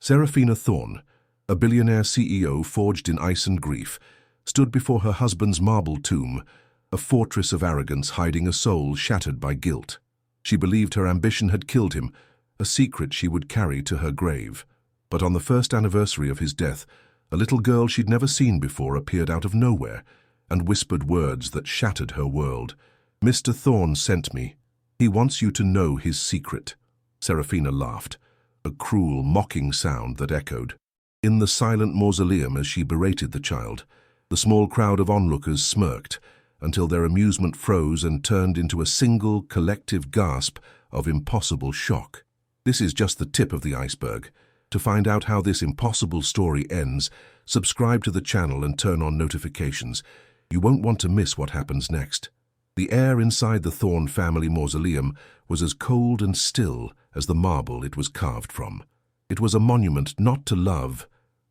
Serafina Thorne, a billionaire CEO forged in ice and grief, stood before her husband's marble tomb, a fortress of arrogance hiding a soul shattered by guilt. She believed her ambition had killed him, a secret she would carry to her grave. But on the first anniversary of his death, a little girl she'd never seen before appeared out of nowhere and whispered words that shattered her world. "Mr. Thorne sent me. He wants you to know his secret." Serafina laughed, a cruel, mocking sound that echoed. In the silent mausoleum as she berated the child, the small crowd of onlookers smirked until their amusement froze and turned into a single, collective gasp of impossible shock. This is just the tip of the iceberg. To find out how this impossible story ends, subscribe to the channel and turn on notifications. You won't want to miss what happens next. The air inside the Thorne family mausoleum was as cold and still as the marble it was carved from. It was a monument not to love,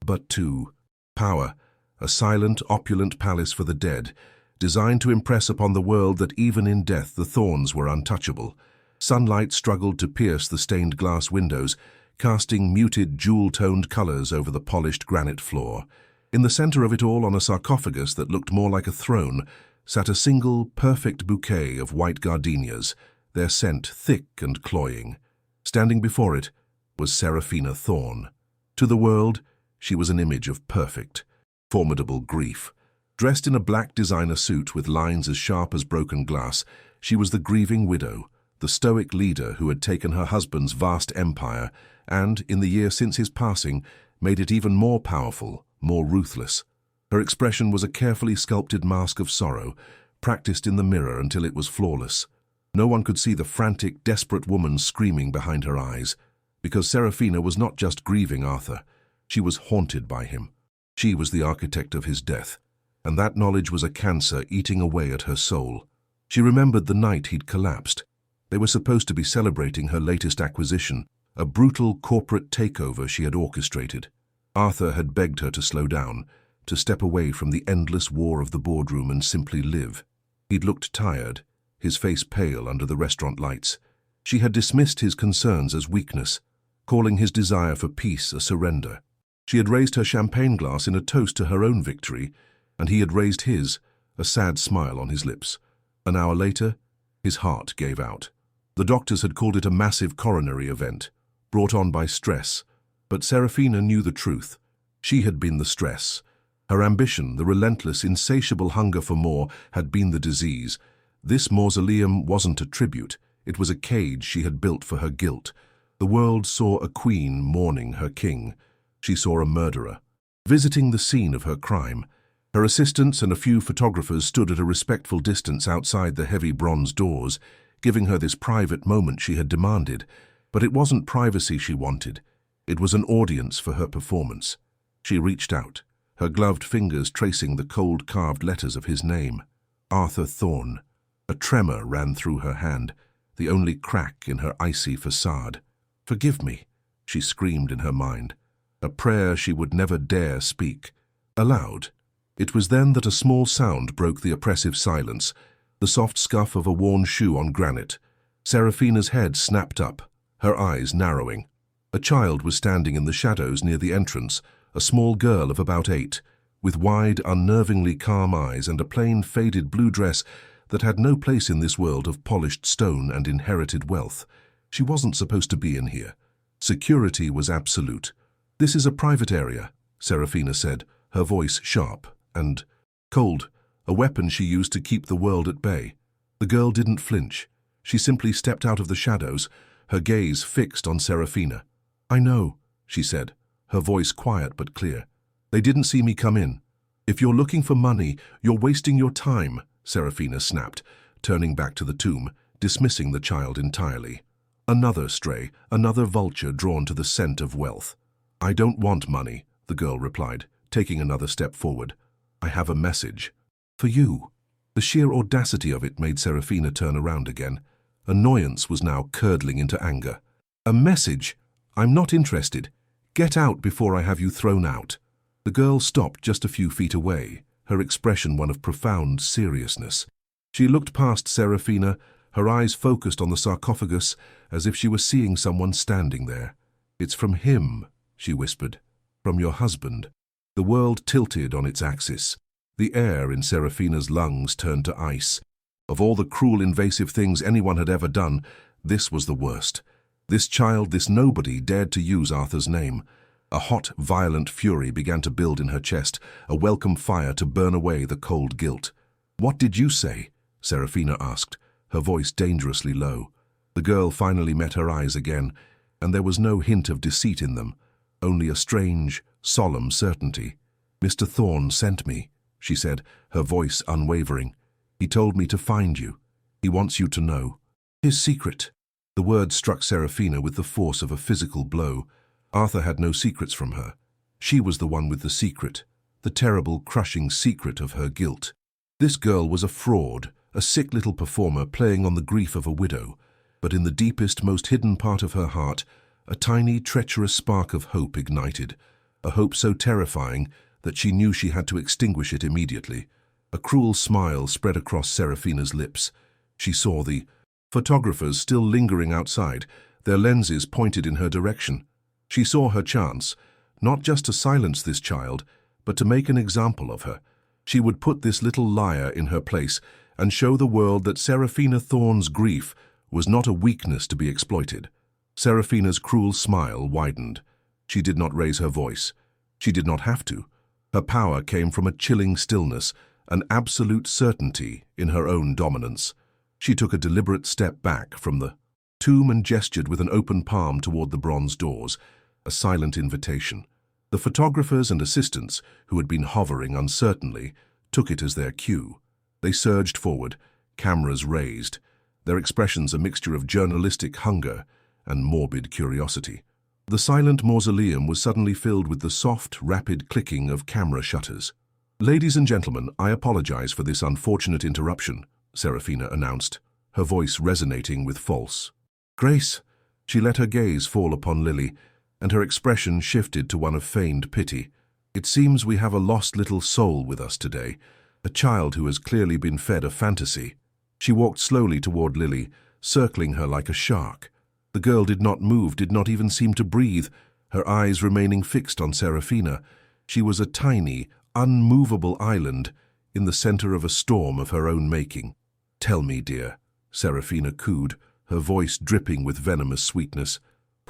but to power, a silent, opulent palace for the dead, designed to impress upon the world that even in death the Thornes were untouchable. Sunlight struggled to pierce the stained glass windows, casting muted, jewel-toned colors over the polished granite floor. In the center of it all, on a sarcophagus that looked more like a throne, sat a single, perfect bouquet of white gardenias, their scent thick and cloying. Standing before it was Serafina Thorne. To the world, she was an image of perfect, formidable grief. Dressed in a black designer suit with lines as sharp as broken glass, she was the grieving widow, the stoic leader who had taken her husband's vast empire and, in the year since his passing, made it even more powerful, more ruthless. Her expression was a carefully sculpted mask of sorrow, practiced in the mirror until it was flawless. No one could see the frantic, desperate woman screaming behind her eyes, because Serafina was not just grieving Arthur. She was haunted by him. She was the architect of his death, and that knowledge was a cancer eating away at her soul. She remembered the night he'd collapsed. They were supposed to be celebrating her latest acquisition, a brutal corporate takeover she had orchestrated. Arthur had begged her to slow down, to step away from the endless war of the boardroom and simply live. He'd looked tired, his face pale under the restaurant lights. She had dismissed his concerns as weakness, calling his desire for peace a surrender. She had raised her champagne glass in a toast to her own victory, and he had raised his, a sad smile on his lips. An hour later, his heart gave out. The doctors had called it a massive coronary event, brought on by stress, but Serafina knew the truth. She had been the stress. Her ambition, the relentless, insatiable hunger for more, had been the disease. This mausoleum wasn't a tribute. It was a cage she had built for her guilt. The world saw a queen mourning her king. She saw a murderer, visiting the scene of her crime. Her assistants and a few photographers stood at a respectful distance outside the heavy bronze doors, giving her this private moment she had demanded. But it wasn't privacy she wanted. It was an audience for her performance. She reached out, her gloved fingers tracing the cold carved letters of his name. Arthur Thorne. A tremor ran through her hand, the only crack in her icy facade. "Forgive me," she screamed in her mind, a prayer she would never dare speak aloud. It was then that a small sound broke the oppressive silence, the soft scuff of a worn shoe on granite. Serafina's head snapped up, her eyes narrowing. A child was standing in the shadows near the entrance, a small girl of about 8, with wide, unnervingly calm eyes and a plain, faded blue dress that had no place in this world of polished stone and inherited wealth. She wasn't supposed to be in here. Security was absolute. "This is a private area," Serafina said, her voice sharp and cold, a weapon she used to keep the world at bay. The girl didn't flinch. She simply stepped out of the shadows, her gaze fixed on Serafina. "I know," she said, her voice quiet but clear. "They didn't see me come in. If you're looking for money, you're wasting your time," Serafina snapped, turning back to the tomb, dismissing the child entirely. Another stray, another vulture drawn to the scent of wealth. "I don't want money," the girl replied, taking another step forward. "I have a message. For you." The sheer audacity of it made Serafina turn around again. Annoyance was now curdling into anger. "A message? I'm not interested. Get out before I have you thrown out." The girl stopped just a few feet away, her expression one of profound seriousness. She looked past Serafina, her eyes focused on the sarcophagus, as if she were seeing someone standing there. "It's from him," she whispered. From your husband. The world tilted on its axis. The air in Serafina's lungs turned to ice. Of all the cruel, invasive things anyone had ever done, this was the worst. This child, this nobody, dared to use Arthur's name. A hot, violent fury began to build in her chest, a welcome fire to burn away the cold guilt. "What did you say?" Serafina asked, her voice dangerously low. The girl finally met her eyes again, and there was no hint of deceit in them, only a strange, solemn certainty. "Mr. Thorne sent me," she said, her voice unwavering. "He told me to find you. He wants you to know. His secret." The word struck Serafina with the force of a physical blow. Arthur had no secrets from her. She was the one with the secret, the terrible, crushing secret of her guilt. This girl was a fraud, a sick little performer playing on the grief of a widow, but in the deepest, most hidden part of her heart, a tiny, treacherous spark of hope ignited, a hope so terrifying that she knew she had to extinguish it immediately. A cruel smile spread across Serafina's lips. She saw the photographers still lingering outside, their lenses pointed in her direction. She saw her chance, not just to silence this child, but to make an example of her. She would put this little liar in her place and show the world that Serafina Thorne's grief was not a weakness to be exploited. Serafina's cruel smile widened. She did not raise her voice. She did not have to. Her power came from a chilling stillness, an absolute certainty in her own dominance. She took a deliberate step back from the tomb and gestured with an open palm toward the bronze doors, a silent invitation. The photographers and assistants, who had been hovering uncertainly, took it as their cue. They surged forward, cameras raised, their expressions a mixture of journalistic hunger and morbid curiosity. The silent mausoleum was suddenly filled with the soft, rapid clicking of camera shutters. "Ladies and gentlemen, I apologize for this unfortunate interruption," Serafina announced, her voice resonating with false grace. She let her gaze fall upon Lily, and her expression shifted to one of feigned pity. "It seems we have a lost little soul with us today, a child who has clearly been fed a fantasy." She walked slowly toward Lily, circling her like a shark. The girl did not move, did not even seem to breathe, her eyes remaining fixed on Serafina. She was a tiny, unmovable island in the center of a storm of her own making. "Tell me, dear," Serafina cooed, her voice dripping with venomous sweetness.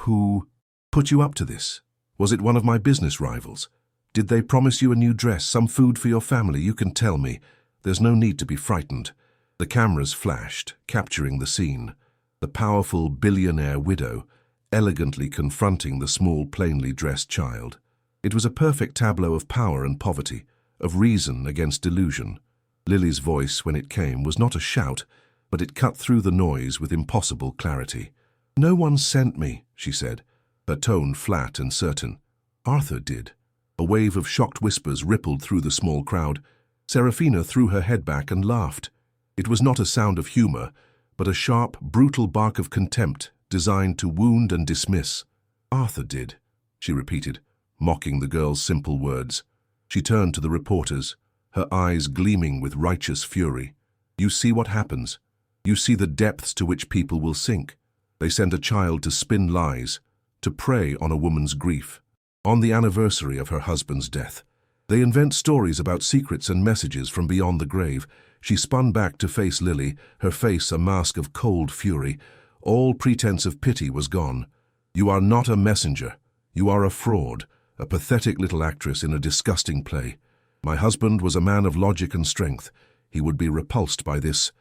"Who put you up to this? Was it one of my business rivals? Did they promise you a new dress, some food for your family? You can tell me. There's no need to be frightened." The cameras flashed, capturing the scene. The powerful billionaire widow, elegantly confronting the small, plainly dressed child. It was a perfect tableau of power and poverty, of reason against delusion. Lily's voice, when it came, was not a shout, but it cut through the noise with impossible clarity. "No one sent me," she said, her tone flat and certain. "Arthur did." A wave of shocked whispers rippled through the small crowd. Serafina threw her head back and laughed. It was not a sound of humor, but a sharp, brutal bark of contempt designed to wound and dismiss. "Arthur did," she repeated, mocking the girl's simple words. She turned to the reporters, her eyes gleaming with righteous fury. "You see what happens. You see the depths to which people will sink. They send a child to spin lies, to prey on a woman's grief. On the anniversary of her husband's death, they invent stories about secrets and messages from beyond the grave." She spun back to face Lily, her face a mask of cold fury. All pretense of pity was gone. "You are not a messenger. You are a fraud, a pathetic little actress in a disgusting play. My husband was a man of logic and strength. He would be repulsed by this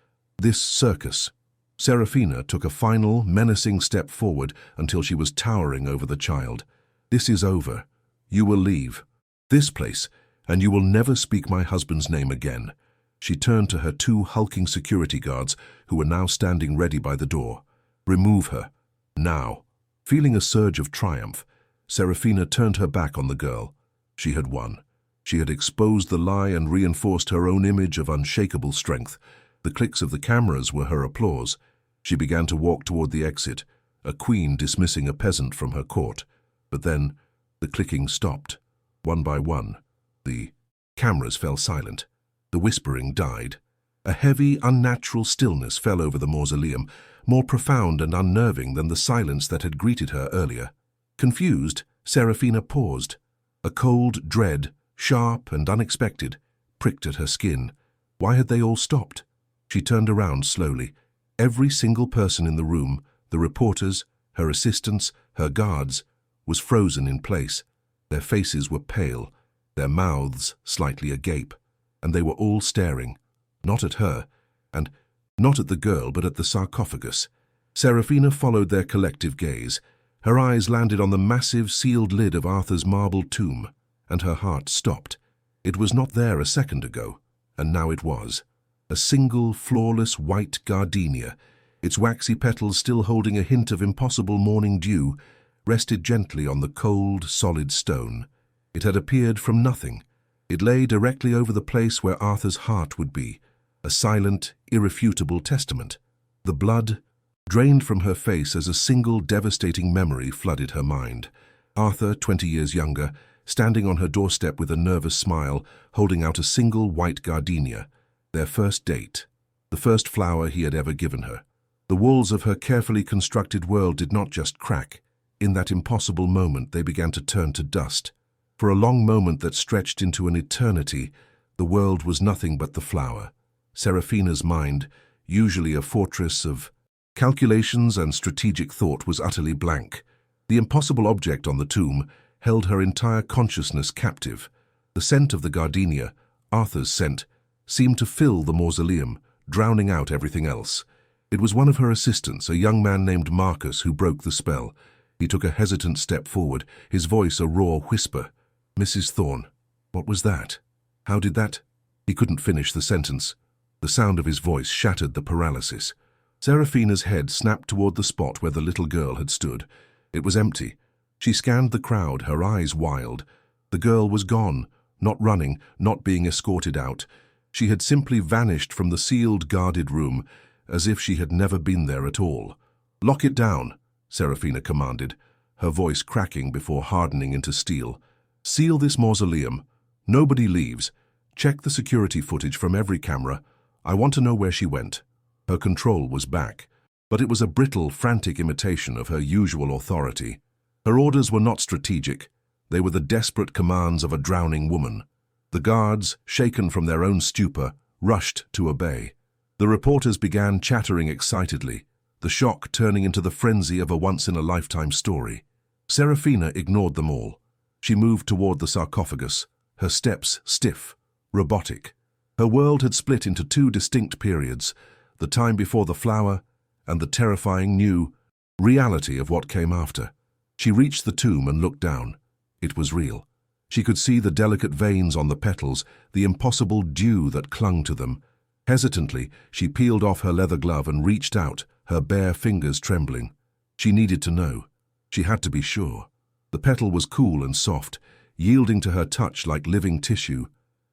circus." Serafina took a final, menacing step forward until she was towering over the child. "This is over. You will leave this place, and you will never speak my husband's name again." She turned to her two hulking security guards, who were now standing ready by the door. "Remove her. Now." Feeling a surge of triumph, Serafina turned her back on the girl. She had won. She had exposed the lie and reinforced her own image of unshakable strength. The clicks of the cameras were her applause. She began to walk toward the exit, a queen dismissing a peasant from her court. But then the clicking stopped. One by one, the cameras fell silent. The whispering died. A heavy, unnatural stillness fell over the mausoleum, more profound and unnerving than the silence that had greeted her earlier. Confused, Serafina paused. A cold dread, sharp and unexpected, pricked at her skin. Why had they all stopped? She turned around slowly. Every single person in the room, the reporters, her assistants, her guards, was frozen in place. Their faces were pale, their mouths slightly agape, and they were all staring, not at her, and not at the girl, but at the sarcophagus. Serafina followed their collective gaze. Her eyes landed on the massive sealed lid of Arthur's marble tomb, and her heart stopped. It was not there a second ago, and now it was. A single, flawless white gardenia, its waxy petals still holding a hint of impossible morning dew, rested gently on the cold, solid stone. It had appeared from nothing. It lay directly over the place where Arthur's heart would be, a silent, irrefutable testament. The blood drained from her face as a single devastating memory flooded her mind. Arthur, 20 years younger, standing on her doorstep with a nervous smile, holding out a single white gardenia. Their first date, the first flower he had ever given her. The walls of her carefully constructed world did not just crack. In that impossible moment, they began to turn to dust. For a long moment that stretched into an eternity, the world was nothing but the flower. Serafina's mind, usually a fortress of calculations and strategic thought, was utterly blank. The impossible object on the tomb held her entire consciousness captive. The scent of the gardenia, Arthur's scent, seemed to fill the mausoleum, drowning out everything else. It was one of her assistants, a young man named Marcus, who broke the spell. He took a hesitant step forward, his voice a raw whisper. "Mrs. Thorne, what was that? How did that—" He couldn't finish the sentence. The sound of his voice shattered the paralysis. Serafina's head snapped toward the spot where the little girl had stood. It was empty. She scanned the crowd, her eyes wild. The girl was gone, not running, not being escorted out. She had simply vanished from the sealed, guarded room, as if she had never been there at all. "Lock it down," Serafina commanded, her voice cracking before hardening into steel. "Seal this mausoleum. Nobody leaves. Check the security footage from every camera. I want to know where she went." Her control was back, but it was a brittle, frantic imitation of her usual authority. Her orders were not strategic. They were the desperate commands of a drowning woman. The guards, shaken from their own stupor, rushed to obey. The reporters began chattering excitedly, the shock turning into the frenzy of a once-in-a-lifetime story. Serafina ignored them all. She moved toward the sarcophagus, her steps stiff, robotic. Her world had split into two distinct periods, the time before the flower and the terrifying new reality of what came after. She reached the tomb and looked down. It was real. She could see the delicate veins on the petals, the impossible dew that clung to them. Hesitantly, she peeled off her leather glove and reached out, her bare fingers trembling. She needed to know. She had to be sure. The petal was cool and soft, yielding to her touch like living tissue.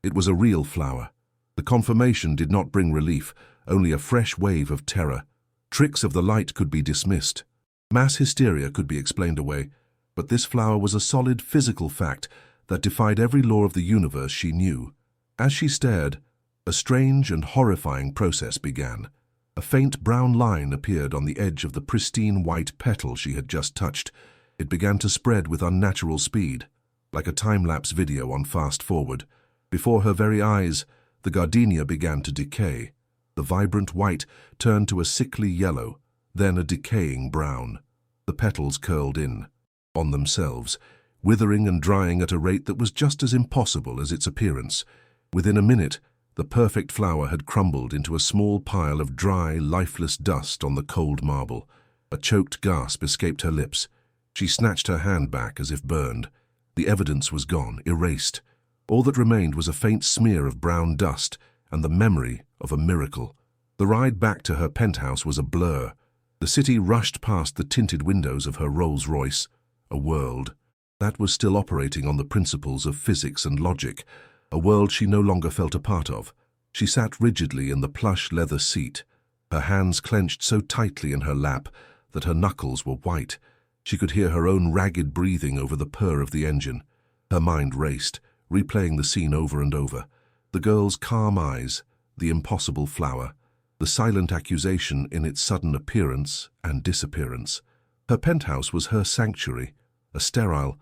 It was a real flower. The confirmation did not bring relief, only a fresh wave of terror. Tricks of the light could be dismissed. Mass hysteria could be explained away, but this flower was a solid physical fact that defied every law of the universe she knew. As she stared, a strange and horrifying process began. A faint brown line appeared on the edge of the pristine white petal she had just touched. It began to spread with unnatural speed, like a time-lapse video on fast-forward. Before her very eyes, the gardenia began to decay. The vibrant white turned to a sickly yellow, then a decaying brown. The petals curled in, on themselves, withering and drying at a rate that was just as impossible as its appearance. Within a minute, the perfect flower had crumbled into a small pile of dry, lifeless dust on the cold marble. A choked gasp escaped her lips. She snatched her hand back as if burned. The evidence was gone, erased. All that remained was a faint smear of brown dust and the memory of a miracle. The ride back to her penthouse was a blur. The city rushed past the tinted windows of her Rolls-Royce, a world that was still operating on the principles of physics and logic, a world she no longer felt a part of. She sat rigidly in the plush leather seat, her hands clenched so tightly in her lap that her knuckles were white. She could hear her own ragged breathing over the purr of the engine. Her mind raced, replaying the scene over and over. The girl's calm eyes, the impossible flower, the silent accusation in its sudden appearance and disappearance. Her penthouse was her sanctuary, a sterile,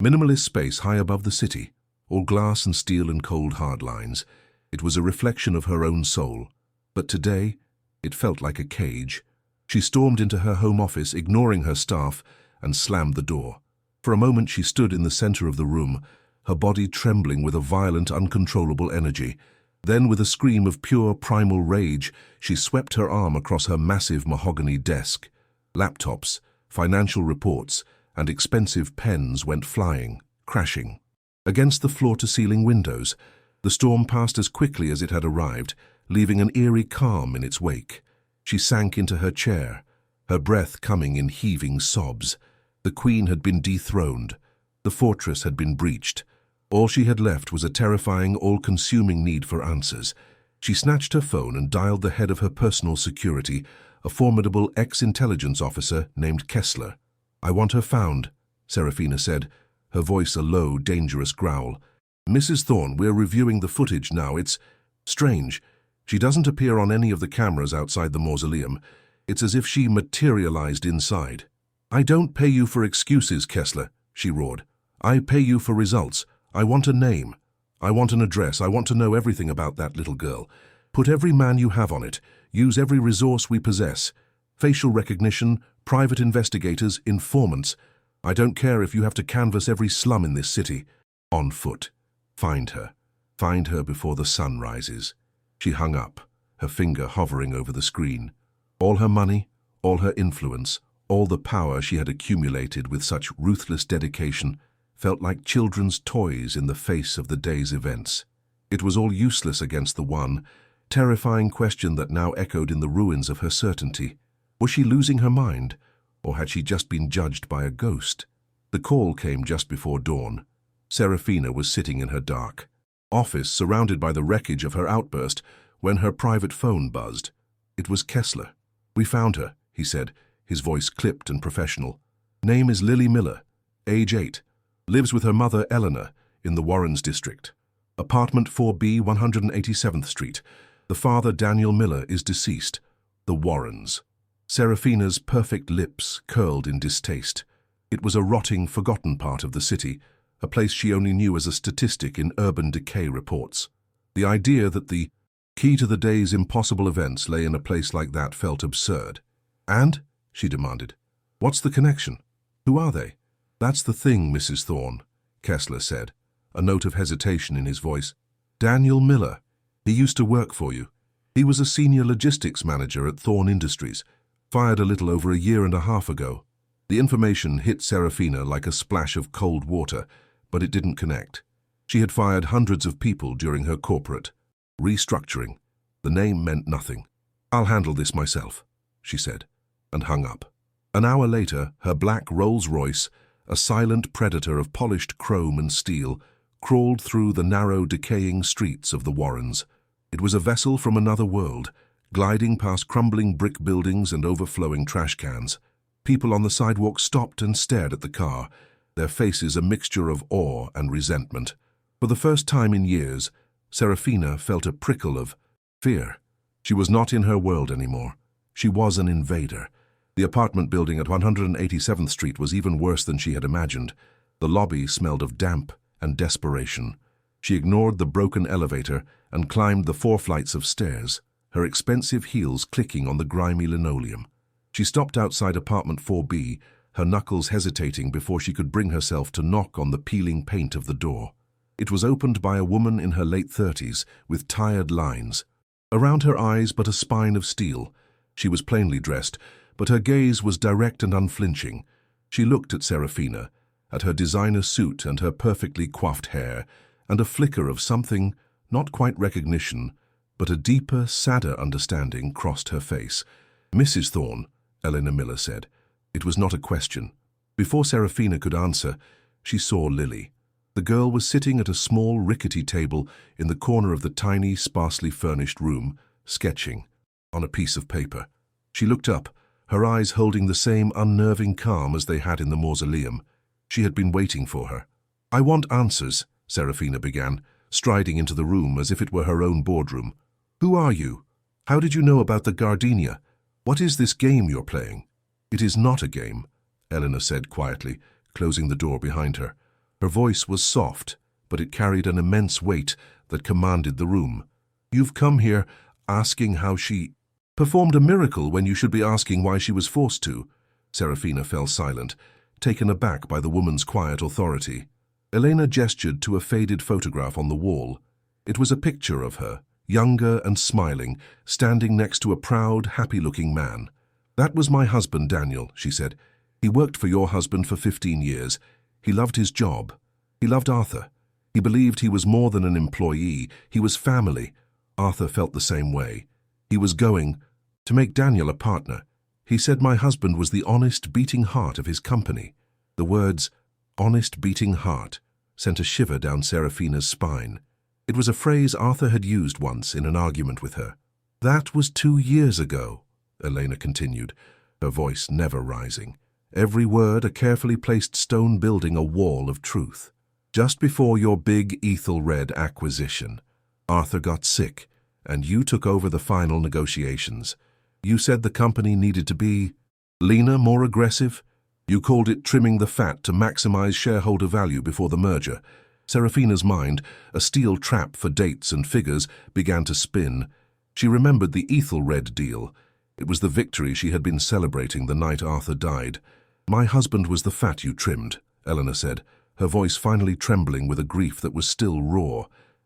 Minimalist space high above the city, all glass and steel and cold hard lines. It was a reflection of her own soul. But today, it felt like a cage. She stormed into her home office, ignoring her staff, and slammed the door. For a moment she stood in the center of the room, her body trembling with a violent, uncontrollable energy. Then, with a scream of pure, primal rage, she swept her arm across her massive mahogany desk. Laptops, financial reports, and expensive pens went flying, crashing. Against the floor-to-ceiling windows, the storm passed as quickly as it had arrived, leaving an eerie calm in its wake. She sank into her chair, her breath coming in heaving sobs. The queen had been dethroned. The fortress had been breached. All she had left was a terrifying, all-consuming need for answers. She snatched her phone and dialed the head of her personal security, a formidable ex-intelligence officer named Kessler. "I want her found," Serafina said, her voice a low, dangerous growl. "Mrs. Thorne, we're reviewing the footage now. It's strange. She doesn't appear on any of the cameras outside the mausoleum. It's as if she materialized inside." "I don't pay you for excuses, Kessler," she roared. "I pay you for results. I want a name. I want an address. I want to know everything about that little girl. Put every man you have on it. Use every resource we possess. Facial recognition, private investigators, informants. I don't care if you have to canvass every slum in this city. On foot. Find her. Find her before the sun rises." She hung up, her finger hovering over the screen. All her money, all her influence, all the power she had accumulated with such ruthless dedication felt like children's toys in the face of the day's events. It was all useless against the one, terrifying question that now echoed in the ruins of her certainty. Was she losing her mind, or had she just been judged by a ghost? The call came just before dawn. Serafina was sitting in her dark office, surrounded by the wreckage of her outburst, when her private phone buzzed. It was Kessler. "We found her," he said, his voice clipped and professional. "Name is Lily Miller, age 8. Lives with her mother, Eleanor, in the Warrens district. Apartment 4B, 187th Street. The father, Daniel Miller, is deceased. The Warrens." Serafina's perfect lips curled in distaste. It was a rotting, forgotten part of the city, a place she only knew as a statistic in urban decay reports. The idea that the key to the day's impossible events lay in a place like that felt absurd. "And?" she demanded. "What's the connection? Who are they?" "That's the thing, Mrs. Thorne," Kessler said, a note of hesitation in his voice. "Daniel Miller. He used to work for you. He was a senior logistics manager at Thorne Industries, fired a little over a year and a half ago." The information hit Serafina like a splash of cold water, but it didn't connect. She had fired hundreds of people during her corporate restructuring. The name meant nothing. "I'll handle this myself," she said, and hung up. An hour later, her black Rolls-Royce, a silent predator of polished chrome and steel, crawled through the narrow, decaying streets of the Warrens. It was a vessel from another world, gliding past crumbling brick buildings and overflowing trash cans. People on the sidewalk stopped and stared at the car, their faces a mixture of awe and resentment. For the first time in years, Serafina felt a prickle of fear. She was not in her world anymore. She was an invader. The apartment building at 187th Street was even worse than she had imagined. The lobby smelled of damp and desperation. She ignored the broken elevator and climbed the 4 flights of stairs, her expensive heels clicking on the grimy linoleum. She stopped outside apartment 4B, her knuckles hesitating before she could bring herself to knock on the peeling paint of the door. It was opened by a woman in her late 30s, with tired lines. Around her eyes but a spine of steel. She was plainly dressed, but her gaze was direct and unflinching. She looked at Serafina, at her designer suit and her perfectly coiffed hair, and a flicker of something, not quite recognition, but a deeper, sadder understanding crossed her face. "Mrs. Thorne," Eleanor Miller said. It was not a question. Before Serafina could answer, she saw Lily. The girl was sitting at a small, rickety table in the corner of the tiny, sparsely furnished room, sketching on a piece of paper. She looked up, her eyes holding the same unnerving calm as they had in the mausoleum. She had been waiting for her. "I want answers," Serafina began, striding into the room as if it were her own boardroom. "Who are you? How did you know about the gardenia? What is this game you're playing?" "It is not a game," Eleanor said quietly, closing the door behind her. Her voice was soft, but it carried an immense weight that commanded the room. "You've come here asking how she performed a miracle when you should be asking why she was forced to." Serafina fell silent, taken aback by the woman's quiet authority. Elena gestured to a faded photograph on the wall. It was a picture of her, younger and smiling, standing next to a proud, happy-looking man. "That was my husband, Daniel," she said. "He worked for your husband for 15 years. He loved his job. He loved Arthur. He believed he was more than an employee. He was family." Arthur felt the same way. He was going to make Daniel a partner. He said my husband was the honest, beating heart of his company. The words, honest, beating heart, sent a shiver down Serafina's spine. It was a phrase Arthur had used once in an argument with her. "That was 2 years ago," Elena continued, her voice never rising. Every word a carefully placed stone building a wall of truth. "Just before your big Ethelred acquisition, Arthur got sick, and you took over the final negotiations. You said the company needed to be leaner, more aggressive. You called it trimming the fat to maximize shareholder value before the merger." Serafina's mind, a steel trap for dates and figures, began to spin. She remembered the Ethelred deal. It was the victory she had been celebrating the night Arthur died. "My husband was the fat you trimmed," Eleanor said, her voice finally trembling with a grief that was still raw.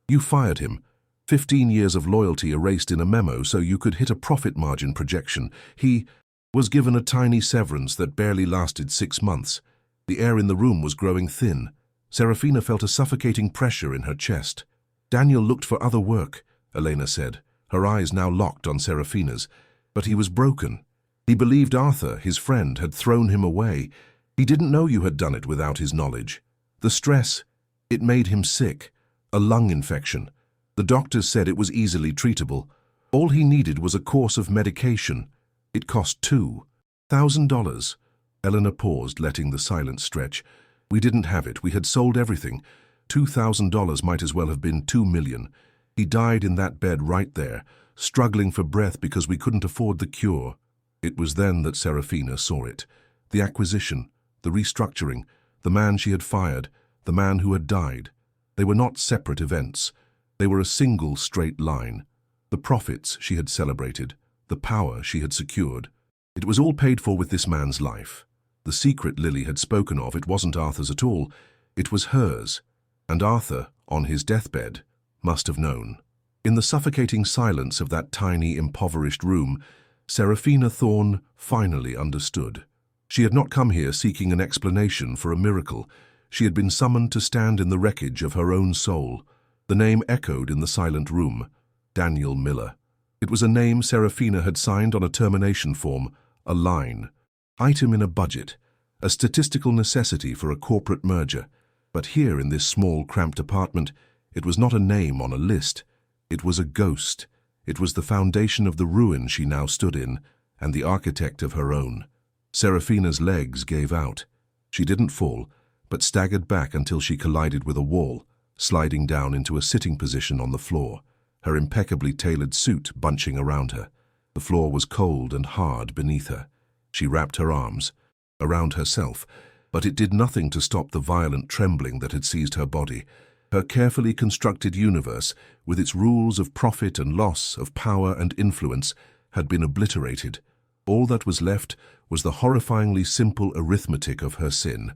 "You fired him. 15 years of loyalty erased in a memo so you could hit a profit margin projection. He was given a tiny severance that barely lasted 6 months. The air in the room was growing thin. Serafina felt a suffocating pressure in her chest. "Daniel looked for other work," Elena said, her eyes now locked on Serafina's. "But he was broken. He believed Arthur, his friend, had thrown him away. He didn't know you had done it without his knowledge. The stress, it made him sick. A lung infection. The doctors said it was easily treatable. All he needed was a course of medication. It cost $2,000. Eleanor paused, letting the silence stretch. "We didn't have it. We had sold everything. $2,000 might as well have been $2 million. He died in that bed right there, struggling for breath because we couldn't afford the cure." It was then that Serafina saw it. The acquisition, the restructuring, the man she had fired, the man who had died. They were not separate events. They were a single straight line. The profits she had celebrated, the power she had secured. It was all paid for with this man's life. The secret Lily had spoken of, it wasn't Arthur's at all. It was hers. And Arthur, on his deathbed, must have known. In the suffocating silence of that tiny, impoverished room, Serafina Thorne finally understood. She had not come here seeking an explanation for a miracle. She had been summoned to stand in the wreckage of her own soul. The name echoed in the silent room. Daniel Miller. It was a name Serafina had signed on a termination form, a line. Item in a budget, a statistical necessity for a corporate merger. But here in this small, cramped apartment, it was not a name on a list. It was a ghost. It was the foundation of the ruin she now stood in, and the architect of her own. Serafina's legs gave out. She didn't fall, but staggered back until she collided with a wall, sliding down into a sitting position on the floor, her impeccably tailored suit bunching around her. The floor was cold and hard beneath her. She wrapped her arms around herself, but it did nothing to stop the violent trembling that had seized her body. Her carefully constructed universe, with its rules of profit and loss, of power and influence, had been obliterated. All that was left was the horrifyingly simple arithmetic of her sin.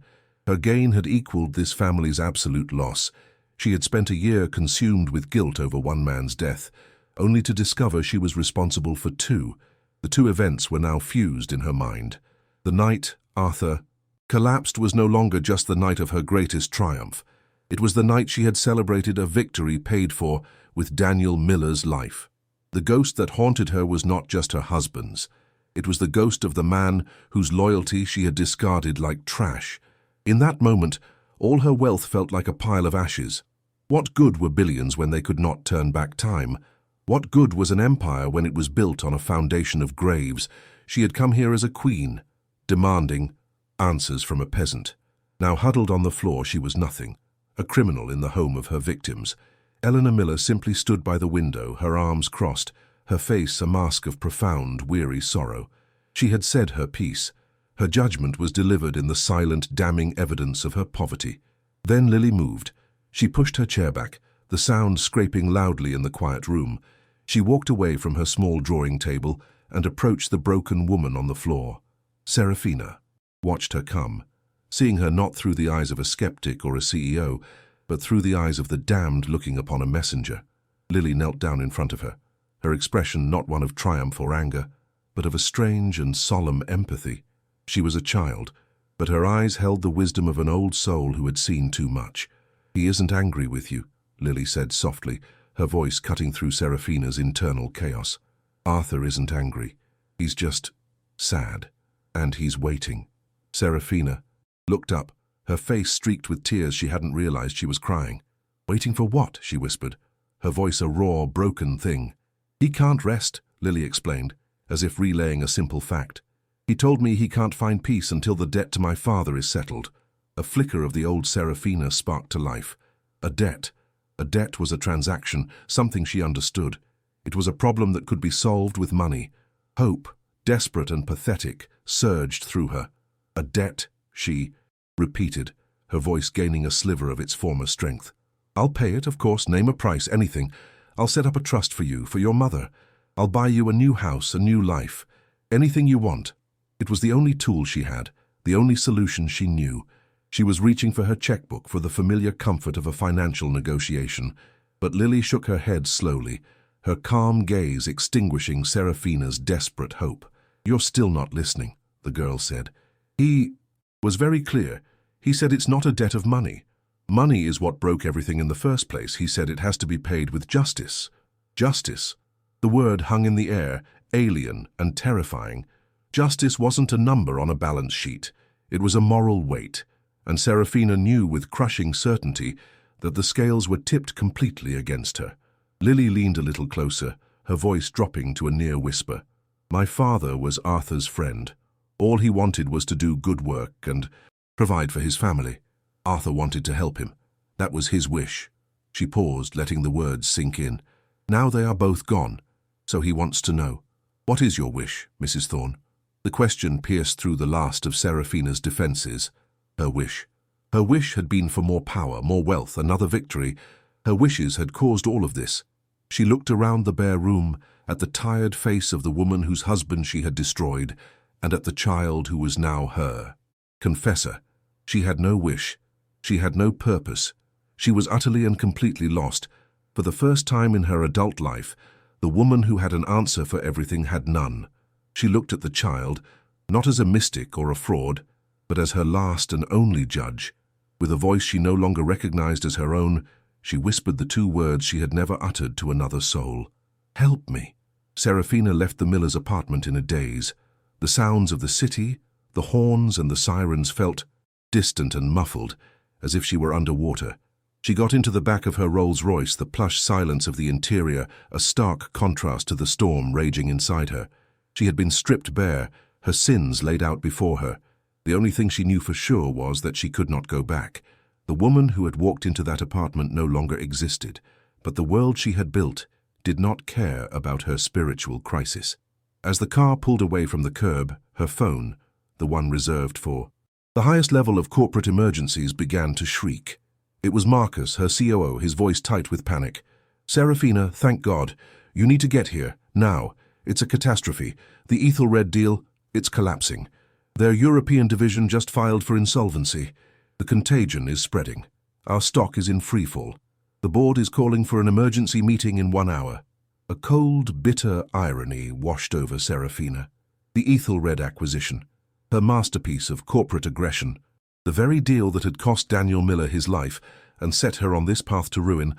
Her gain had equaled this family's absolute loss. She had spent a year consumed with guilt over one man's death, only to discover she was responsible for 2. The 2 events were now fused in her mind. The night Arthur collapsed was no longer just the night of her greatest triumph. It was the night she had celebrated a victory paid for with Daniel Miller's life. The ghost that haunted her was not just her husband's. It was the ghost of the man whose loyalty she had discarded like trash. In that moment, all her wealth felt like a pile of ashes. What good were billions when they could not turn back time? What good was an empire when it was built on a foundation of graves? She had come here as a queen, demanding answers from a peasant. Now huddled on the floor, she was nothing, a criminal in the home of her victims. Eleanor Miller simply stood by the window, her arms crossed, her face a mask of profound, weary sorrow. She had said her piece. Her judgment was delivered in the silent, damning evidence of her poverty. Then Lily moved. She pushed her chair back, the sound scraping loudly in the quiet room. She walked away from her small drawing table and approached the broken woman on the floor. Serafina watched her come, seeing her not through the eyes of a skeptic or a CEO, but through the eyes of the damned looking upon a messenger. Lily knelt down in front of her, her expression not one of triumph or anger, but of a strange and solemn empathy. She was a child, but her eyes held the wisdom of an old soul who had seen too much. "He isn't angry with you," Lily said softly, her voice cutting through Serafina's internal chaos. "Arthur isn't angry. He's just sad. And he's waiting." Serafina looked up, her face streaked with tears. She hadn't realized she was crying. "Waiting for what?" she whispered, her voice a raw, broken thing. "He can't rest," Lily explained, as if relaying a simple fact. "He told me he can't find peace until the debt to my father is settled." A flicker of the old Serafina sparked to life. A debt. A debt was a transaction, something she understood. It was a problem that could be solved with money. Hope, desperate and pathetic, surged through her. "A debt," she repeated, her voice gaining a sliver of its former strength. "I'll pay it, of course. Name a price, anything. I'll set up a trust for you, for your mother. I'll buy you a new house, a new life. Anything you want." It was the only tool she had, the only solution she knew. She was reaching for her checkbook, for the familiar comfort of a financial negotiation. But Lily shook her head slowly, her calm gaze extinguishing Serafina's desperate hope. "You're still not listening," the girl said. "He was very clear. He said it's not a debt of money. Money is what broke everything in the first place. He said it has to be paid with justice." Justice. The word hung in the air, alien and terrifying. Justice wasn't a number on a balance sheet. It was a moral weight, and Serafina knew with crushing certainty that the scales were tipped completely against her. Lily leaned a little closer, her voice dropping to a near whisper. "My father was Arthur's friend. All he wanted was to do good work and provide for his family. Arthur wanted to help him. That was his wish." She paused, letting the words sink in. "Now they are both gone, so he wants to know. What is your wish, Mrs. Thorne?" The question pierced through the last of Serafina's defenses. Her wish. Her wish had been for more power, more wealth, another victory. Her wishes had caused all of this. She looked around the bare room, at the tired face of the woman whose husband she had destroyed, and at the child who was now her. Confessor. She had no wish. She had no purpose. She was utterly and completely lost. For the first time in her adult life, the woman who had an answer for everything had none. She looked at the child, not as a mystic or a fraud, but as her last and only judge. With a voice she no longer recognized as her own, she whispered the two words she had never uttered to another soul. "Help me." Serafina left the miller's apartment in a daze. The sounds of the city, the horns and the sirens felt distant and muffled, as if she were underwater. She got into the back of her Rolls-Royce, the plush silence of the interior, a stark contrast to the storm raging inside her. She had been stripped bare, her sins laid out before her. The only thing she knew for sure was that she could not go back. The woman who had walked into that apartment no longer existed, but the world she had built did not care about her spiritual crisis. As the car pulled away from the curb, her phone, the one reserved for the highest level of corporate emergencies, began to shriek. It was Marcus, her COO, his voice tight with panic. "Serafina, thank God. You need to get here, now. It's a catastrophe. The Ethelred deal, it's collapsing. Their European division just filed for insolvency. The contagion is spreading. Our stock is in freefall. The board is calling for an emergency meeting in 1 hour." A cold, bitter irony washed over Serafina. The Ethelred acquisition, her masterpiece of corporate aggression, the very deal that had cost Daniel Miller his life and set her on this path to ruin,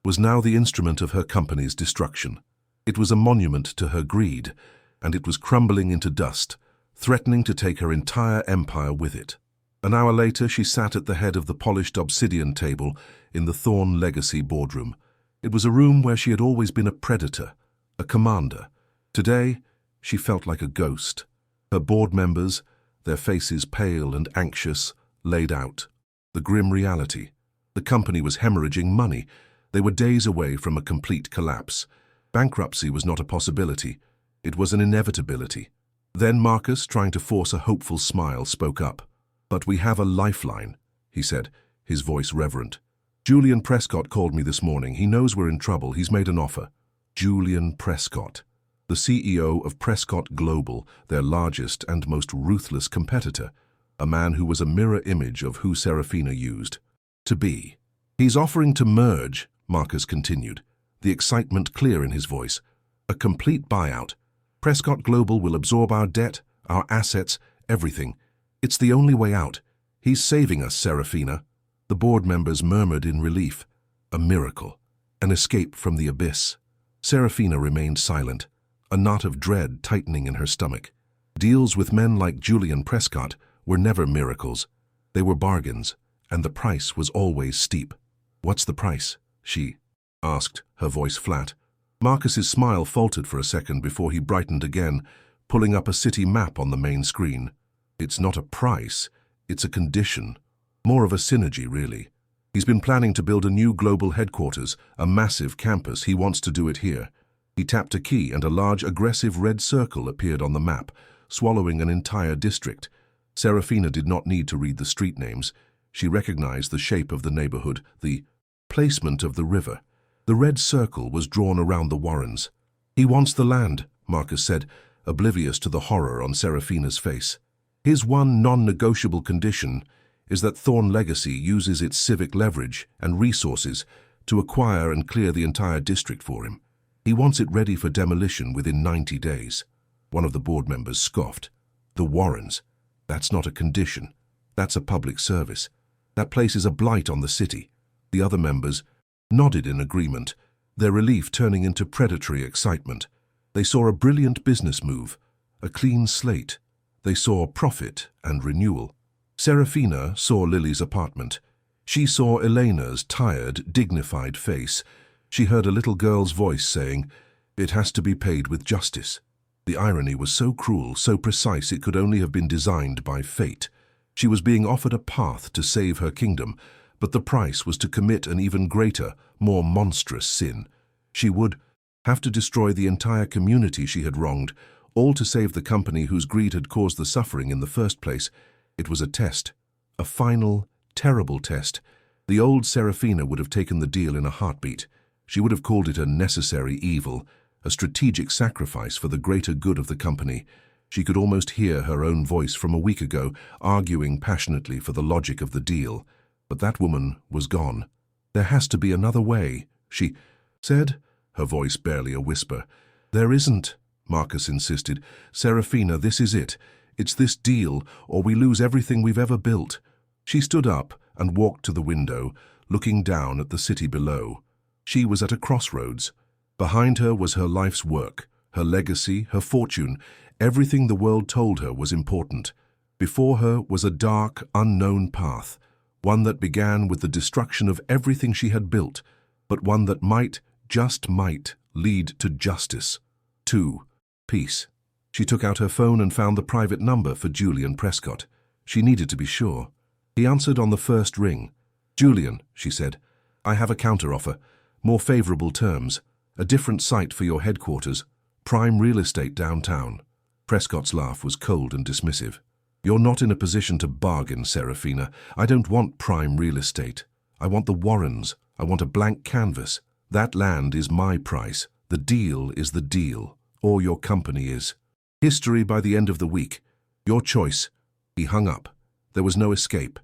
was now the instrument of her company's destruction. It was a monument to her greed, and it was crumbling into dust, threatening to take her entire empire with it. An hour later, she sat at the head of the polished obsidian table in the Thorne Legacy boardroom. It was a room where she had always been a predator, a commander. Today, she felt like a ghost. Her board members, their faces pale and anxious, laid out. The grim reality. The company was hemorrhaging money. They were days away from a complete collapse. Bankruptcy was not a possibility. It was an inevitability. Then Marcus, trying to force a hopeful smile, spoke up. "But we have a lifeline," he said, his voice reverent. "Julian Prescott called me this morning. He knows we're in trouble. He's made an offer." Julian Prescott, the CEO of Prescott Global, their largest and most ruthless competitor, a man who was a mirror image of who Serafina used to be. "He's offering to merge," Marcus continued, the excitement clear in his voice. "A complete buyout. Prescott Global will absorb our debt, our assets, everything. It's the only way out. He's saving us, Serafina." The board members murmured in relief. A miracle. An escape from the abyss. Serafina remained silent, a knot of dread tightening in her stomach. Deals with men like Julian Prescott were never miracles. They were bargains, and the price was always steep. "What's the price?" she asked, her voice flat. Marcus's smile faltered for a second before he brightened again, pulling up a city map on the main screen. "It's not a price, it's a condition. More of a synergy, really. He's been planning to build a new global headquarters, a massive campus. He wants to do it here." He tapped a key and a large, aggressive red circle appeared on the map, swallowing an entire district. Serafina did not need to read the street names. She recognized the shape of the neighborhood, the placement of the river. The red circle was drawn around the Warrens. "He wants the land," Marcus said, oblivious to the horror on Serafina's face. "His one non-negotiable condition is that Thorn Legacy uses its civic leverage and resources to acquire and clear the entire district for him. He wants it ready for demolition within 90 days. One of the board members scoffed. "The Warrens? That's not a condition. That's a public service. That place is a blight on the city." The other members nodded in agreement, their relief turning into predatory excitement. They saw a brilliant business move, a clean slate. They saw profit and renewal. Serafina saw Lily's apartment. She saw Elena's tired, dignified face. She heard a little girl's voice saying, "It has to be paid with justice." The irony was so cruel, so precise it could only have been designed by fate. She was being offered a path to save her kingdom, but the price was to commit an even greater, more monstrous sin. She would have to destroy the entire community she had wronged, all to save the company whose greed had caused the suffering in the first place. It was a test, a final, terrible test. The old Serafina would have taken the deal in a heartbeat. She would have called it a necessary evil, a strategic sacrifice for the greater good of the company. She could almost hear her own voice from a week ago, arguing passionately for the logic of the deal. But that woman was gone. "There has to be another way," she said, her voice barely a whisper. "There isn't," Marcus insisted. "Serafina, this is it. It's this deal, or we lose everything we've ever built." She stood up and walked to the window, looking down at the city below. She was at a crossroads. Behind her was her life's work, her legacy, her fortune. Everything the world told her was important. Before her was a dark, unknown path, one that began with the destruction of everything she had built, but one that might, just might, lead to justice, to peace. She took out her phone and found the private number for Julian Prescott. She needed to be sure. He answered on the first ring. "Julian," she said, "I have a counteroffer, more favorable terms, a different site for your headquarters, prime real estate downtown." Prescott's laugh was cold and dismissive. "You're not in a position to bargain, Serafina. I don't want prime real estate. I want the Warrens. I want a blank canvas. That land is my price. The deal is the deal, or your company is. History by the end of the week. Your choice." He hung up. There was no escape,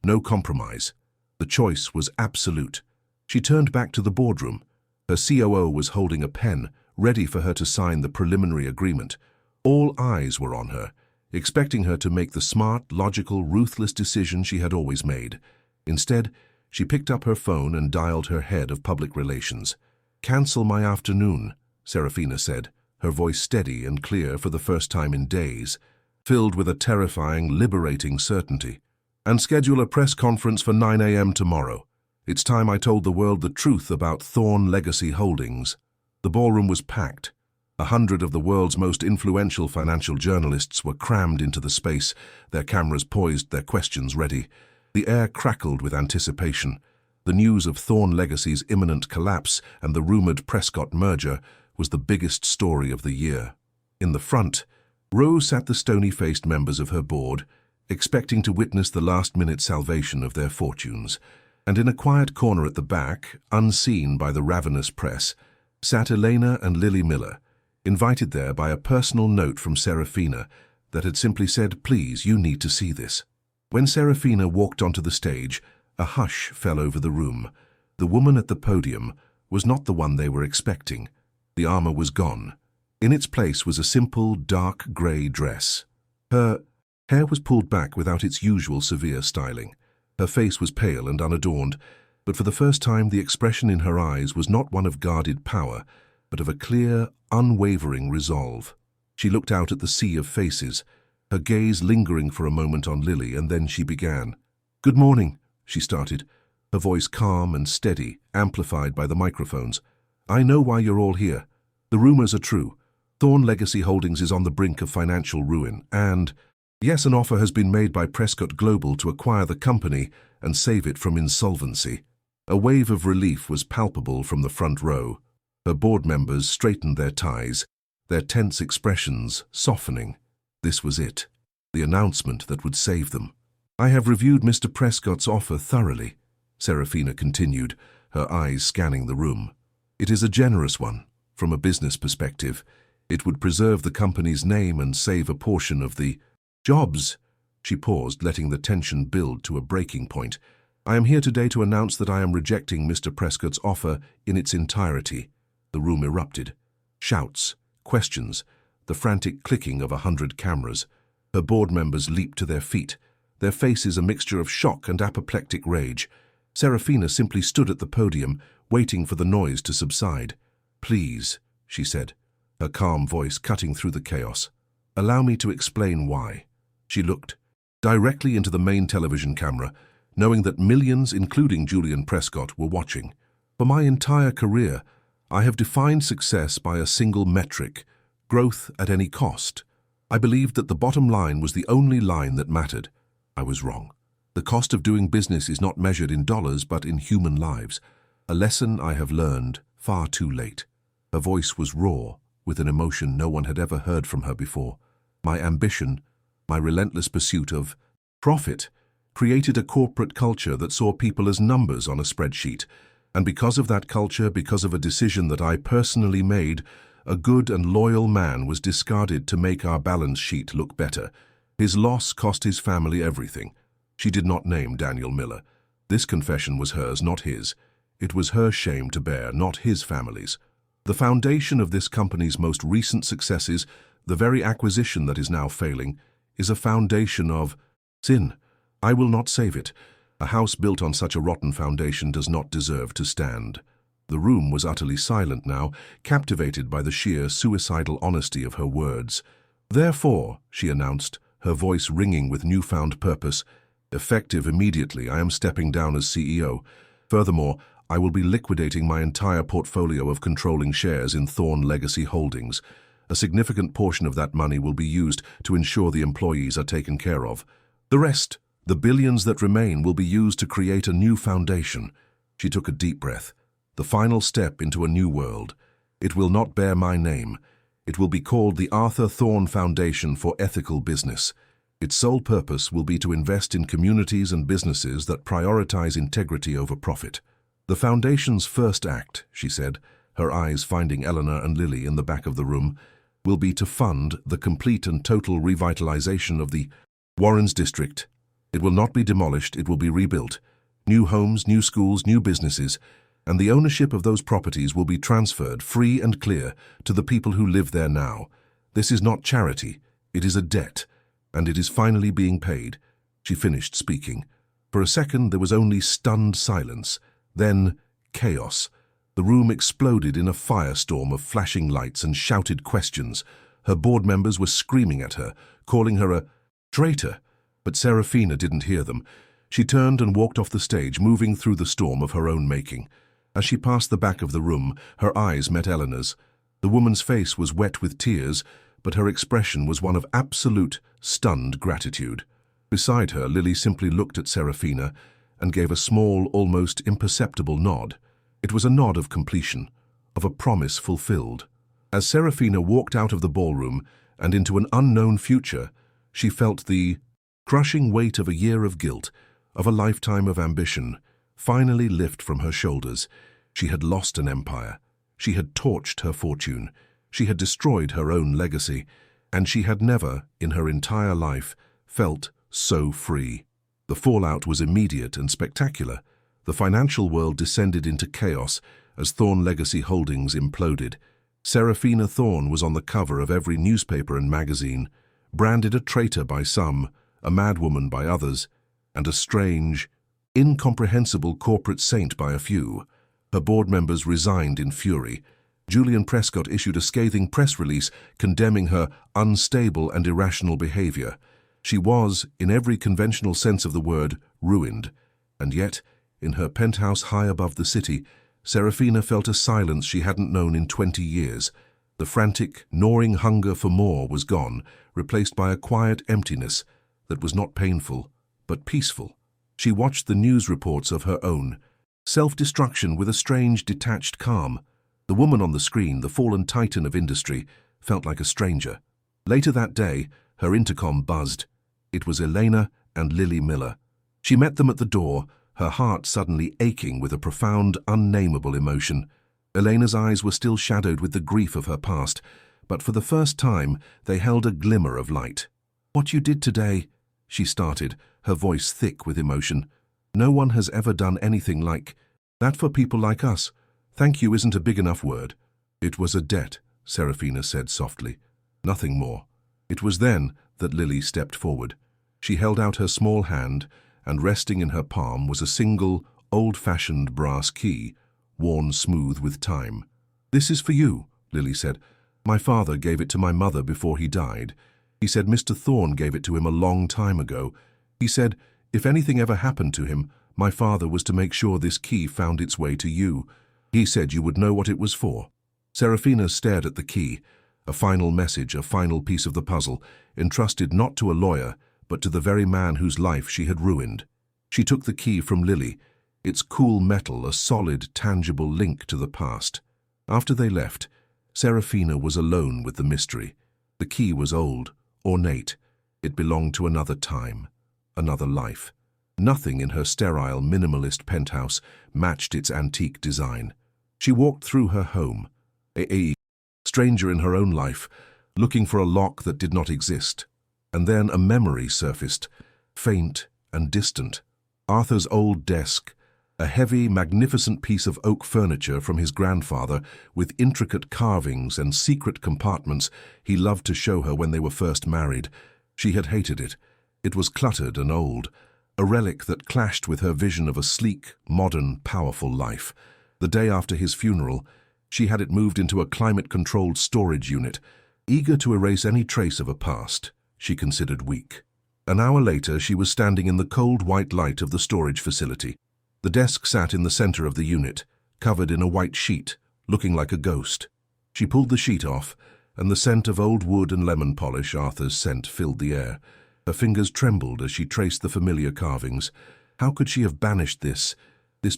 no compromise. The choice was absolute. She turned back to the boardroom. Her COO was holding a pen, ready for her to sign the preliminary agreement. All eyes were on her, expecting her to make the smart, logical, ruthless decision she had always made. Instead, she picked up her phone and dialed her head of public relations. "Cancel my afternoon," Serafina said, her voice steady and clear for the first time in days, filled with a terrifying, liberating certainty. "And schedule a press conference for 9 a.m. tomorrow. It's time I told the world the truth about Thorn Legacy Holdings." The ballroom was packed. 100 of the world's most influential financial journalists were crammed into the space, their cameras poised, their questions ready. The air crackled with anticipation. The news of Thorn Legacy's imminent collapse and the rumored Prescott merger was the biggest story of the year. In the front, row sat the stony-faced members of her board, expecting to witness the last-minute salvation of their fortunes. And in a quiet corner at the back, unseen by the ravenous press, sat Elena and Lily Miller, invited there by a personal note from Serafina that had simply said, "Please, you need to see this." When Serafina walked onto the stage, a hush fell over the room. The woman at the podium was not the one they were expecting. The armor was gone. In its place was a simple, dark grey dress. Her hair was pulled back without its usual severe styling. Her face was pale and unadorned, but for the first time the expression in her eyes was not one of guarded power, but of a clear, unwavering resolve. She looked out at the sea of faces, her gaze lingering for a moment on Lily, and then she began. "Good morning," she started, her voice calm and steady, amplified by the microphones. "I know why you're all here. The rumors are true. Thorn Legacy Holdings is on the brink of financial ruin, and yes, an offer has been made by Prescott Global to acquire the company and save it from insolvency." A wave of relief was palpable from the front row. Her board members straightened their ties, their tense expressions softening. This was it, the announcement that would save them. "I have reviewed Mr. Prescott's offer thoroughly," Serafina continued, her eyes scanning the room. "It is a generous one. From a business perspective, it would preserve the company's name and save a portion of the jobs." She paused, letting the tension build to a breaking point. "I am here today to announce that I am rejecting Mr. Prescott's offer in its entirety." The room erupted. Shouts, questions, the frantic clicking of 100 cameras. Her board members leaped to their feet, their faces a mixture of shock and apoplectic rage. Serafina simply stood at the podium, waiting for the noise to subside. "Please," she said, her calm voice cutting through the chaos. "Allow me to explain why." She looked directly into the main television camera, knowing that millions, including Julian Prescott, were watching. "For my entire career, I have defined success by a single metric: growth at any cost. I believed that the bottom line was the only line that mattered. I was wrong. The cost of doing business is not measured in dollars but in human lives. A lesson I have learned far too late." Her voice was raw, with an emotion no one had ever heard from her before. "My ambition, my relentless pursuit of profit, created a corporate culture that saw people as numbers on a spreadsheet. And because of that culture, because of a decision that I personally made, a good and loyal man was discarded to make our balance sheet look better. His loss cost his family everything." She did not name Daniel Miller. This confession was hers, not his. It was her shame to bear, not his family's. The foundation of this company's most recent successes, the very acquisition that is now failing, is a foundation of sin. I will not save it. A house built on such a rotten foundation does not deserve to stand. The room was utterly silent now, captivated by the sheer suicidal honesty of her words. "Therefore," she announced, her voice ringing with newfound purpose, "effective immediately, I am stepping down as CEO. Furthermore, I will be liquidating my entire portfolio of controlling shares in Thorn Legacy Holdings. A significant portion of that money will be used to ensure the employees are taken care of. The rest, the billions that remain, will be used to create a new foundation." She took a deep breath. "The final step into a new world. It will not bear my name. It will be called the Arthur Thorn Foundation for Ethical Business. Its sole purpose will be to invest in communities and businesses that prioritize integrity over profit." "The foundation's first act," she said, her eyes finding Eleanor and Lily in the back of the room, "will be to fund the complete and total revitalization of the Warrens District. It will not be demolished, it will be rebuilt. New homes, new schools, new businesses, and the ownership of those properties will be transferred, free and clear, to the people who live there now. This is not charity, it is a debt, and it is finally being paid." She finished speaking. For a second there was only stunned silence, then chaos. The room exploded in a firestorm of flashing lights and shouted questions. Her board members were screaming at her, calling her a traitor, but Serafina didn't hear them. She turned and walked off the stage, moving through the storm of her own making. As she passed the back of the room, her eyes met Eleanor's. The woman's face was wet with tears, but her expression was one of absolute, stunned gratitude. Beside her, Lily simply looked at Serafina and gave a small, almost imperceptible nod. It was a nod of completion, of a promise fulfilled. As Serafina walked out of the ballroom and into an unknown future, she felt the crushing weight of a year of guilt, of a lifetime of ambition, finally lift from her shoulders. She had lost an empire. She had torched her fortune. She had destroyed her own legacy. And she had never, in her entire life, felt so free. The fallout was immediate and spectacular. The financial world descended into chaos as Thorne Legacy Holdings imploded. Serafina Thorne was on the cover of every newspaper and magazine, branded a traitor by some, a madwoman by others, and a strange, incomprehensible corporate saint by a few. Her board members resigned in fury. Julian Prescott issued a scathing press release condemning her unstable and irrational behavior. She was, in every conventional sense of the word, ruined. And yet, in her penthouse high above the city, Serafina felt a silence she hadn't known in 20 years. The frantic, gnawing hunger for more was gone, replaced by a quiet emptiness that was not painful, but peaceful. She watched the news reports of her own self-destruction with a strange, detached calm. The woman on the screen, the fallen titan of industry, felt like a stranger. Later that day, her intercom buzzed. It was Elena and Lily Miller. She met them at the door, her heart suddenly aching with a profound, unnameable emotion. Elena's eyes were still shadowed with the grief of her past, but for the first time they held a glimmer of light. "What you did today," she started, her voice thick with emotion. "No one has ever done anything like that for people like us. Thank you isn't a big enough word." "It was a debt," Serafina said softly. "Nothing more." It was then that Lily stepped forward. She held out her small hand, and resting in her palm was a single, old-fashioned brass key, worn smooth with time. "This is for you," Lily said. "My father gave it to my mother before he died. He said Mr. Thorne gave it to him a long time ago. He said, if anything ever happened to him, my father was to make sure this key found its way to you. He said you would know what it was for." Serafina stared at the key, a final message, a final piece of the puzzle, entrusted not to a lawyer, but to the very man whose life she had ruined. She took the key from Lily, its cool metal a solid, tangible link to the past. After they left, Serafina was alone with the mystery. The key was old, ornate. It belonged to another time, another life. Nothing in her sterile, minimalist penthouse matched its antique design. She walked through her home, a stranger in her own life, looking for a lock that did not exist. And then a memory surfaced, faint and distant. Arthur's old desk, a heavy, magnificent piece of oak furniture from his grandfather with intricate carvings and secret compartments he loved to show her when they were first married. She had hated it. It was cluttered and old, a relic that clashed with her vision of a sleek, modern, powerful life. The day after his funeral, she had it moved into a climate-controlled storage unit, eager to erase any trace of a past she considered weak. An hour later, she was standing in the cold white light of the storage facility. The desk sat in the center of the unit, covered in a white sheet, looking like a ghost. She pulled the sheet off, and the scent of old wood and lemon polish, Arthur's scent, filled the air. Her fingers trembled as she traced the familiar carvings. How could she have banished this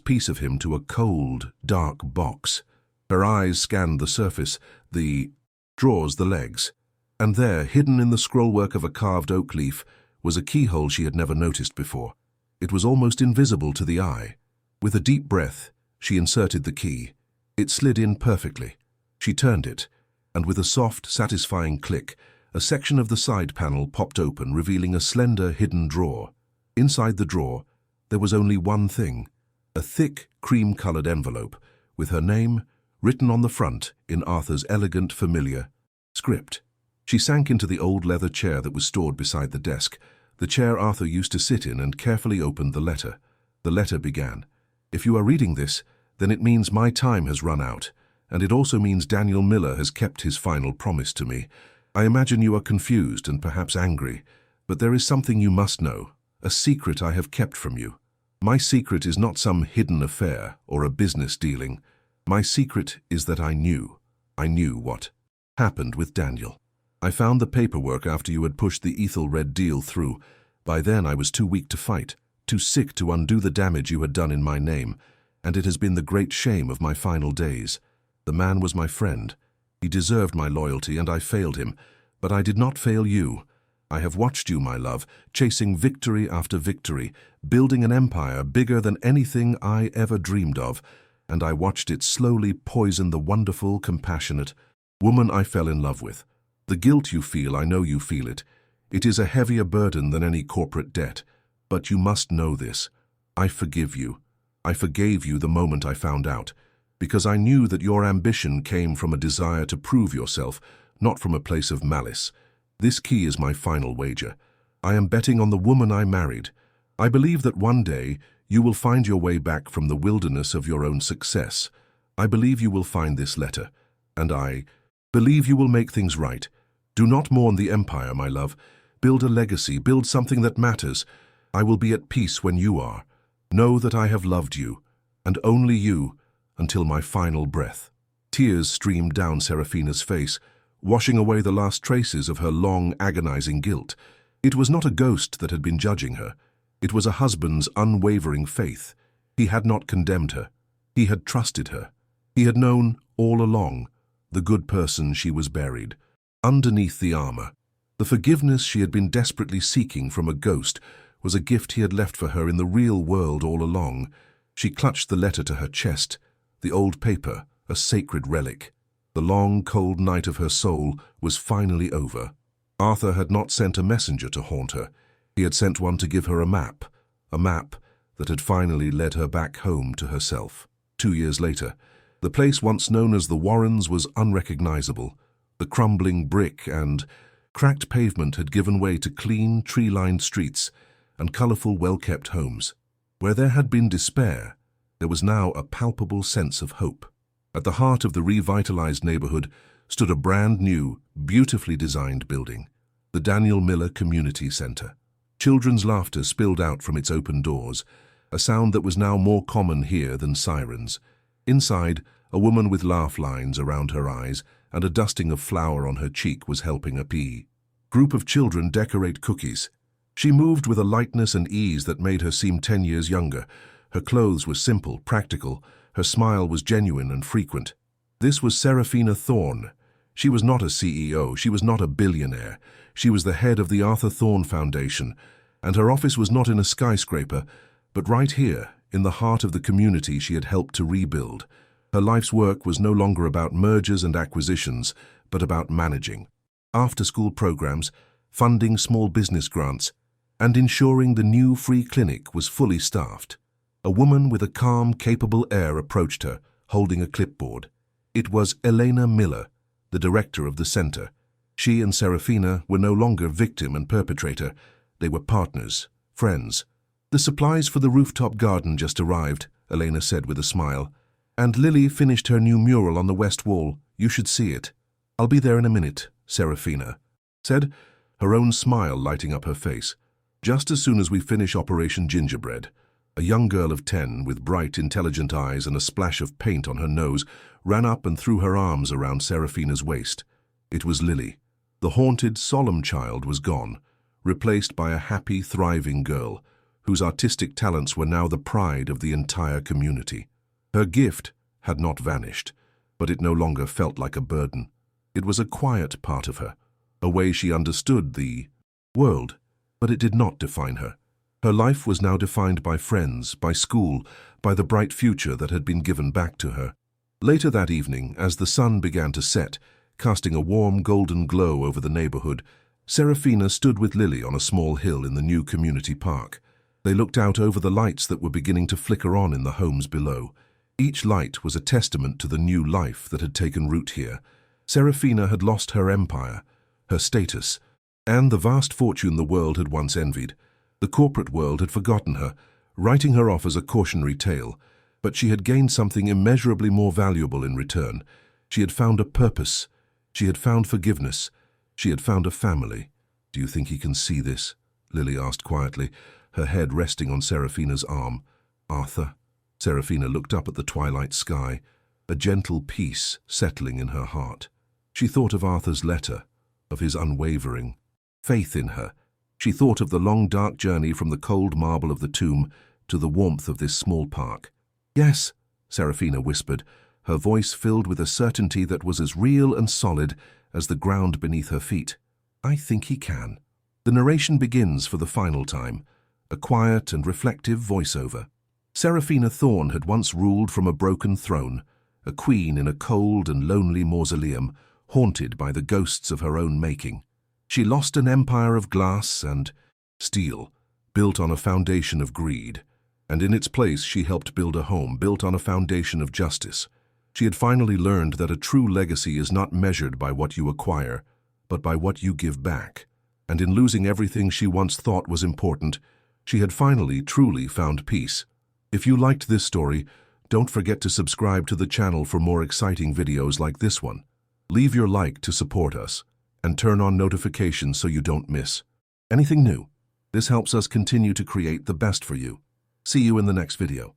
piece of him to a cold, dark box? Her eyes scanned the surface, the drawers, the legs. And there, hidden in the scrollwork of a carved oak leaf, was a keyhole she had never noticed before. It was almost invisible to the eye. With a deep breath, she inserted the key. It slid in perfectly. She turned it, and with a soft, satisfying click, a section of the side panel popped open, revealing a slender, hidden drawer. Inside the drawer, there was only one thing, a thick, cream-colored envelope, with her name written on the front in Arthur's elegant, familiar script. She sank into the old leather chair that was stored beside the desk, the chair Arthur used to sit in, and carefully opened the letter. The letter began, "If you are reading this, then it means my time has run out, and it also means Daniel Miller has kept his final promise to me. I imagine you are confused and perhaps angry, but there is something you must know, a secret I have kept from you. My secret is not some hidden affair or a business dealing. My secret is that I knew what happened with Daniel. I found the paperwork after you had pushed the Ethelred deal through. By then I was too weak to fight, too sick to undo the damage you had done in my name, and it has been the great shame of my final days. The man was my friend. He deserved my loyalty, and I failed him, but I did not fail you. I have watched you, my love, chasing victory after victory, building an empire bigger than anything I ever dreamed of, and I watched it slowly poison the wonderful, compassionate woman I fell in love with. The guilt you feel, I know you feel it. It is a heavier burden than any corporate debt. But you must know this. I forgive you. I forgave you the moment I found out, because I knew that your ambition came from a desire to prove yourself, not from a place of malice. This key is my final wager. I am betting on the woman I married. I believe that one day you will find your way back from the wilderness of your own success. I believe you will find this letter, and I believe you will make things right. Do not mourn the empire, my love. Build a legacy, build something that matters. I will be at peace when you are. Know that I have loved you, and only you, until my final breath. Tears streamed down Serafina's face, washing away the last traces of her long, agonizing guilt. It was not a ghost that had been judging her. It was a husband's unwavering faith. He had not condemned her. He had trusted her. He had known all along the good person she was buried. Underneath the armor, the forgiveness she had been desperately seeking from a ghost was a gift he had left for her in the real world all along. She clutched the letter to her chest, the old paper, a sacred relic. The long, cold night of her soul was finally over. Arthur had not sent a messenger to haunt her. He had sent one to give her a map that had finally led her back home to herself. 2 years later, the place once known as the Warrens was unrecognizable. The crumbling brick and cracked pavement had given way to clean, tree-lined streets and colorful, well-kept homes. Where there had been despair, there was now a palpable sense of hope. At the heart of the revitalized neighborhood stood a brand-new, beautifully designed building, the Daniel Miller Community Center. Children's laughter spilled out from its open doors, a sound that was now more common here than sirens. Inside, a woman with laugh lines around her eyes and a dusting of flour on her cheek was helping a group of children decorate cookies. She moved with a lightness and ease that made her seem 10 years younger. Her clothes were simple, practical. Her smile was genuine and frequent. This was Serafina Thorne. She was not a CEO. She was not a billionaire. She was the head of the Arthur Thorne Foundation, and her office was not in a skyscraper, but right here, in the heart of the community she had helped to rebuild. Her life's work was no longer about mergers and acquisitions, but about managing after-school programs, funding small business grants, and ensuring the new free clinic was fully staffed. A woman with a calm, capable air approached her, holding a clipboard. It was Elena Miller, the director of the center. She and Serafina were no longer victim and perpetrator. They were partners, friends. "The supplies for the rooftop garden just arrived," Elena said with a smile. "And Lily finished her new mural on the west wall. You should see it." "I'll be there in a minute," Serafina said, her own smile lighting up her face. "Just as soon as we finish Operation Gingerbread." A young girl of 10, with bright, intelligent eyes and a splash of paint on her nose, ran up and threw her arms around Serafina's waist. It was Lily. The haunted, solemn child was gone, replaced by a happy, thriving girl, whose artistic talents were now the pride of the entire community. Her gift had not vanished, but it no longer felt like a burden. It was a quiet part of her, a way she understood the world, but it did not define her. Her life was now defined by friends, by school, by the bright future that had been given back to her. Later that evening, as the sun began to set, casting a warm golden glow over the neighborhood, Serafina stood with Lily on a small hill in the new community park. They looked out over the lights that were beginning to flicker on in the homes below. Each light was a testament to the new life that had taken root here. Serafina had lost her empire, her status, and the vast fortune the world had once envied. The corporate world had forgotten her, writing her off as a cautionary tale, but she had gained something immeasurably more valuable in return. She had found a purpose. She had found forgiveness. She had found a family. "Do you think he can see this?" Lily asked quietly, her head resting on Serafina's arm. "Arthur?" Serafina looked up at the twilight sky, a gentle peace settling in her heart. She thought of Arthur's letter, of his unwavering faith in her. She thought of the long, dark journey from the cold marble of the tomb to the warmth of this small park. "Yes," Serafina whispered, her voice filled with a certainty that was as real and solid as the ground beneath her feet. "I think he can." The narration begins for the final time, a quiet and reflective voiceover. Seraphina Thorne had once ruled from a broken throne, a queen in a cold and lonely mausoleum, haunted by the ghosts of her own making. She lost an empire of glass and steel, built on a foundation of greed, and in its place she helped build a home built on a foundation of justice. She had finally learned that a true legacy is not measured by what you acquire, but by what you give back. And in losing everything she once thought was important, she had finally truly found peace. If you liked this story, don't forget to subscribe to the channel for more exciting videos like this one. Leave your like to support us, and turn on notifications so you don't miss anything new. This helps us continue to create the best for you. See you in the next video.